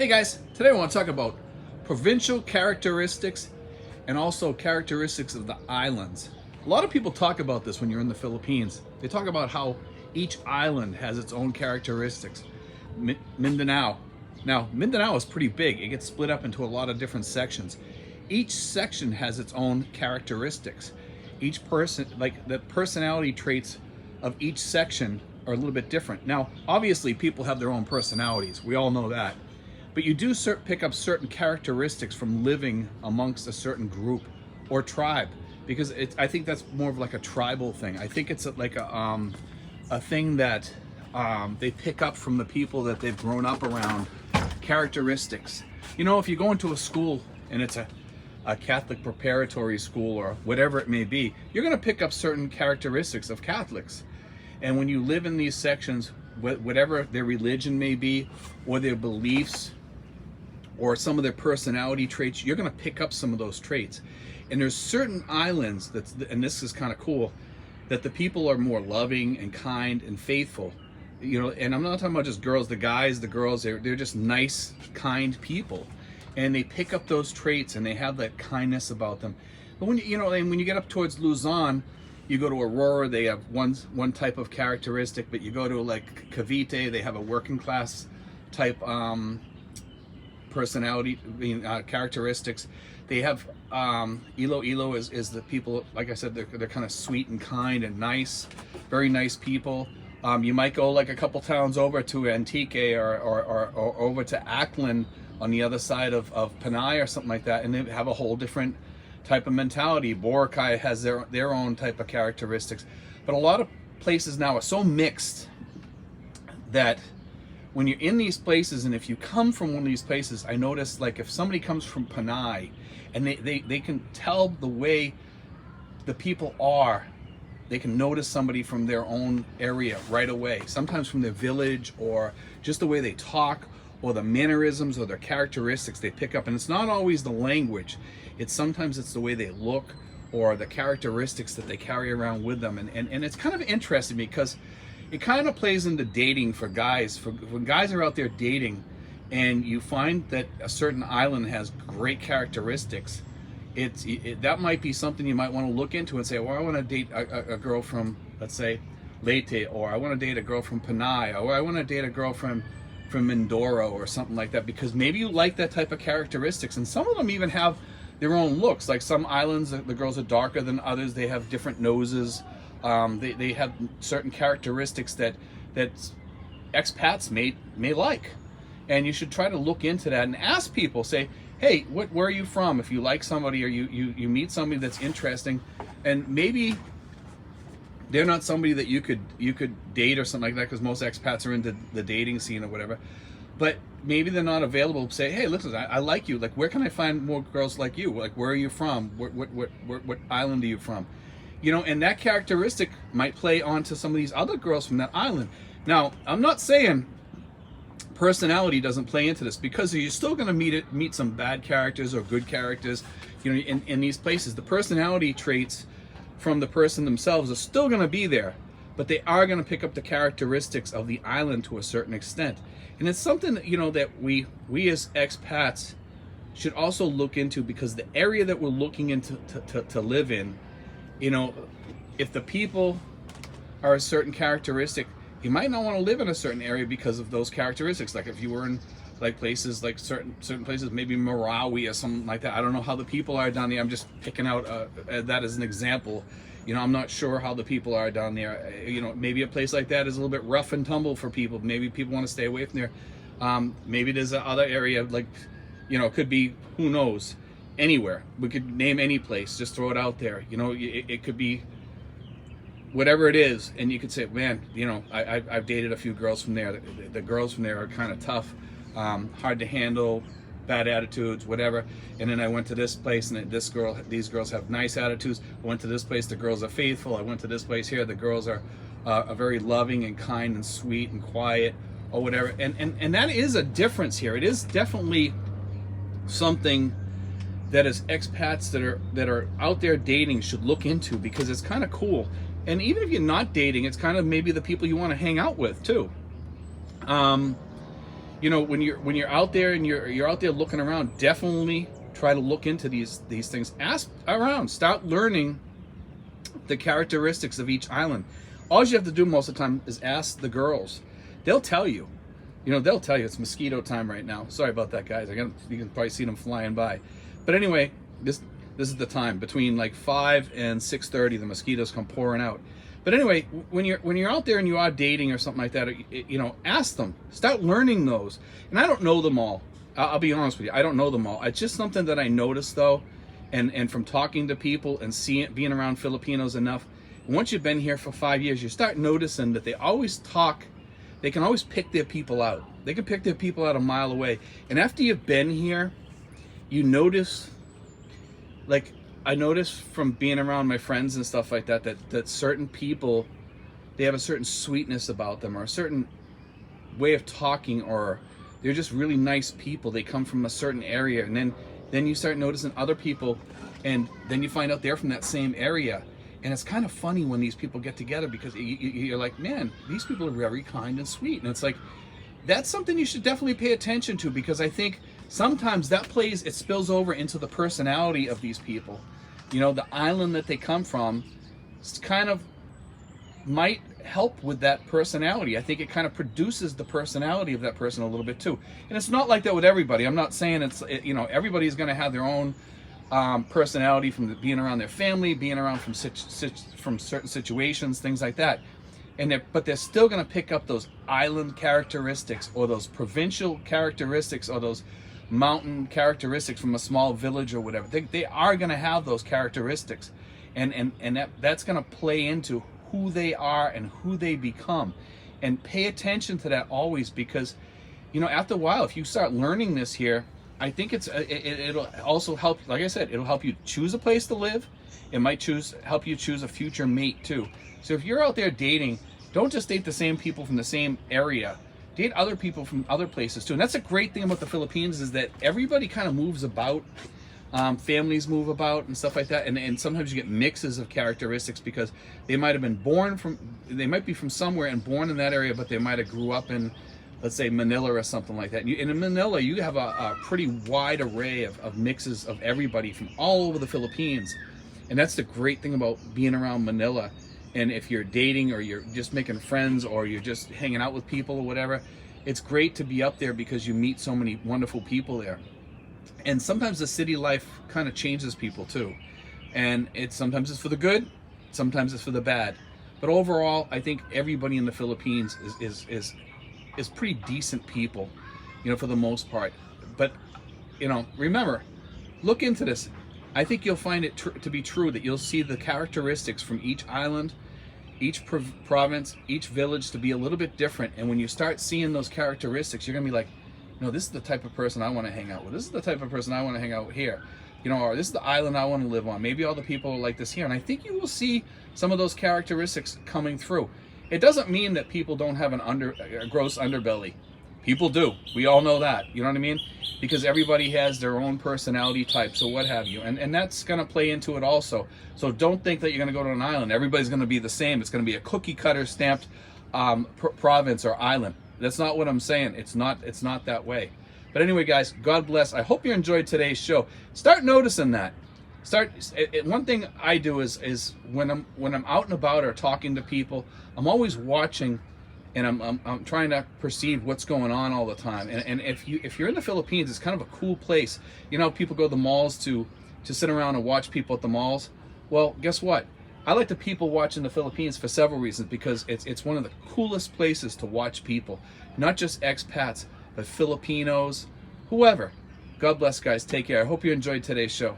Hey guys, today I want to talk about provincial characteristics and also characteristics of the islands. A lot of people talk about this when you're in the Philippines. They talk about how each island has its own characteristics. Mindanao. Now, Mindanao is pretty big. It gets split up into a lot of different sections. Each section has its own characteristics. Each person, like the personality traits of each section are a little bit different. Now, obviously people have their own personalities. We all know that. But you do pick up certain characteristics from living amongst a certain group or tribe, because I think that's more of like a tribal thing. I think it's like a thing that they pick up from the people that they've grown up around, characteristics. You know, if you go into a school and it's a Catholic preparatory school or whatever it may be, you're going to pick up certain characteristics of Catholics. And when you live in these sections, whatever their religion may be or their beliefs, or some of their personality traits, you're going to pick up some of those traits. And there's certain islands and this is kind of cool, that the people are more loving and kind and faithful. You know, and I'm not talking about just girls, the guys, the girls, they're just nice, kind people. And they pick up those traits and they have that kindness about them. But when when you get up towards Luzon, you go to Aurora, they have one type of characteristic, but you go to like Cavite, they have a working class type personality, characteristics. They have Iloilo is the people, like I said, they're kind of sweet and kind and nice, very nice people. You might go like a couple towns over to Antique or over to Aklan on the other side of Panay or something like that, and they have a whole different type of mentality. Boracay has their own type of characteristics. But a lot of places now are so mixed that when you're in these places, and if you come from one of these places, I notice like if somebody comes from Panay and they can tell the way the people are, they can notice somebody from their own area right away, sometimes from their village or just the way they talk or the mannerisms or their characteristics they pick up. And it's not always the language, sometimes it's the way they look or the characteristics that they carry around with them. And it's kind of interesting because it kind of plays into dating for guys. When guys are out there dating and you find that a certain island has great characteristics, that might be something you might want to look into and say, well, I want to date a girl from, let's say, Leyte, or I want to date a girl from Panay, or I want to date a girl from Mindoro or something like that, because maybe you like that type of characteristics. And some of them even have their own looks. Like some islands, the girls are darker than others, they have different noses. They have certain characteristics that expats may like, and you should try to look into that and ask people. Say, hey, where are you from? If you like somebody or you meet somebody that's interesting, and maybe they're not somebody that you could date or something like that, because most expats are into the dating scene or whatever. But maybe they're not available. Say, hey, listen, I like you. Like, where can I find more girls like you? Like, where are you from? What island are you from? You know, and that characteristic might play onto some of these other girls from that island. Now, I'm not saying personality doesn't play into this, because you're still going to meet some bad characters or good characters. You know, in these places, the personality traits from the person themselves are still going to be there, but they are going to pick up the characteristics of the island to a certain extent. And it's something that, that we as expats should also look into, because the area that we're looking into to live in, if the people are a certain characteristic, you might not want to live in a certain area because of those characteristics. Like if you were in like places, like certain places, maybe Marawi or something like that. I don't know how the people are down there. I'm just picking out that as an example. I'm not sure how the people are down there. Maybe a place like that is a little bit rough and tumble for people. Maybe people want to stay away from there. Maybe there's another area, like, it could be, who knows, anywhere. We could name any place, just throw it out there. It could be whatever it is, and you could say, man, I've dated a few girls from there. The girls from there are kind of tough, hard to handle, bad attitudes, whatever. And then I went to this place, and these girls have nice attitudes. I went to this place, the girls are faithful. I went to this place here, the girls are very loving and kind and sweet and quiet, or whatever. And that is a difference here. It is definitely something that as expats that are out there dating should look into, because it's kind of cool. And even if you're not dating, it's kind of maybe the people you want to hang out with too. you know, when you're out there and you're out there looking around, definitely try to look into these things. Ask around, start learning the characteristics of each island. All you have to do most of the time is ask the girls. They'll tell you. You know, they'll tell you. It's mosquito time right now. Sorry about that, guys. You can probably see them flying by. But anyway, this is the time between like 5 and 6:30. The mosquitoes come pouring out. But anyway, when you're out there and you are dating or something like that, you know, ask them. Start learning those. And I don't know them all. I'll be honest with you. I don't know them all. It's just something that I noticed though, and from talking to people and being around Filipinos enough. Once you've been here for 5 years, you start noticing that they always talk. They can always pick their people out. They can pick their people out a mile away. And after you've been here, you notice, like I noticed from being around my friends and stuff like that, that certain people, they have a certain sweetness about them or a certain way of talking, or they're just really nice people. They come from a certain area, and then you start noticing other people, and then you find out they're from that same area. And it's kind of funny when these people get together, because you're like, man, these people are very kind and sweet. And it's like, that's something you should definitely pay attention to, because I think sometimes that it spills over into the personality of these people. You know, the island that they come from kind of might help with that personality. I think it kind of produces the personality of that person a little bit too. And it's not like that with everybody. I'm not saying you know, everybody's going to have their own personality from being around their family, being around from certain situations, things like that. But they're still going to pick up those island characteristics, or those provincial characteristics, or those mountain characteristics from a small village or whatever. They are going to have those characteristics, and that's going to play into who they are and who they become. And pay attention to that always, because, you know, after a while, if you start learning this here, I think it'll also help. Like I said, it'll help you choose a place to live. It might help you choose a future mate too. So if you're out there dating, don't just date the same people from the same area. Date other people from other places too. And that's a great thing about the Philippines, is that everybody kind of moves about. Families move about and stuff like that. And sometimes you get mixes of characteristics, because they might have been they might be from somewhere and born in that area, but they might have grew up in, let's say, Manila or something like that. And in Manila, you have a pretty wide array of mixes of everybody from all over the Philippines. And that's the great thing about being around Manila. And if you're dating, or you're just making friends, or you're just hanging out with people or whatever, it's great to be up there, because you meet so many wonderful people there. And sometimes the city life kind of changes people too. And sometimes it's for the good, sometimes it's for the bad. But overall, I think everybody in the Philippines is pretty decent people, you know, for the most part. But, you know, remember, look into this. I think you'll find it to be true, that you'll see the characteristics from each island, each province, each village to be a little bit different. And when you start seeing those characteristics, you're gonna be like, no, this is the type of person I want to hang out with. This is the type of person I want to hang out with here. You know, or this is the island I want to live on. Maybe all the people are like this here. And I think you will see some of those characteristics coming through. It doesn't mean that people don't have a gross underbelly. People do. We all know that. You know what I mean? Because everybody has their own personality types or what have you. And that's going to play into it also. So don't think that you're going to go to an island. Everybody's going to be the same. It's going to be a cookie cutter stamped province or island. That's not what I'm saying. It's not that way. But anyway, guys, God bless. I hope you enjoyed today's show. Start noticing that. One thing I do is when I'm out and about or talking to people, I'm always watching, and I'm trying to perceive what's going on all the time. And if you're in the Philippines, it's kind of a cool place. You know, people go to the malls to sit around and watch people at the malls. Well, guess what? I like to people watch in the Philippines for several reasons, because it's one of the coolest places to watch people, not just expats, but Filipinos, whoever. God bless, guys. Take care. I hope you enjoyed today's show.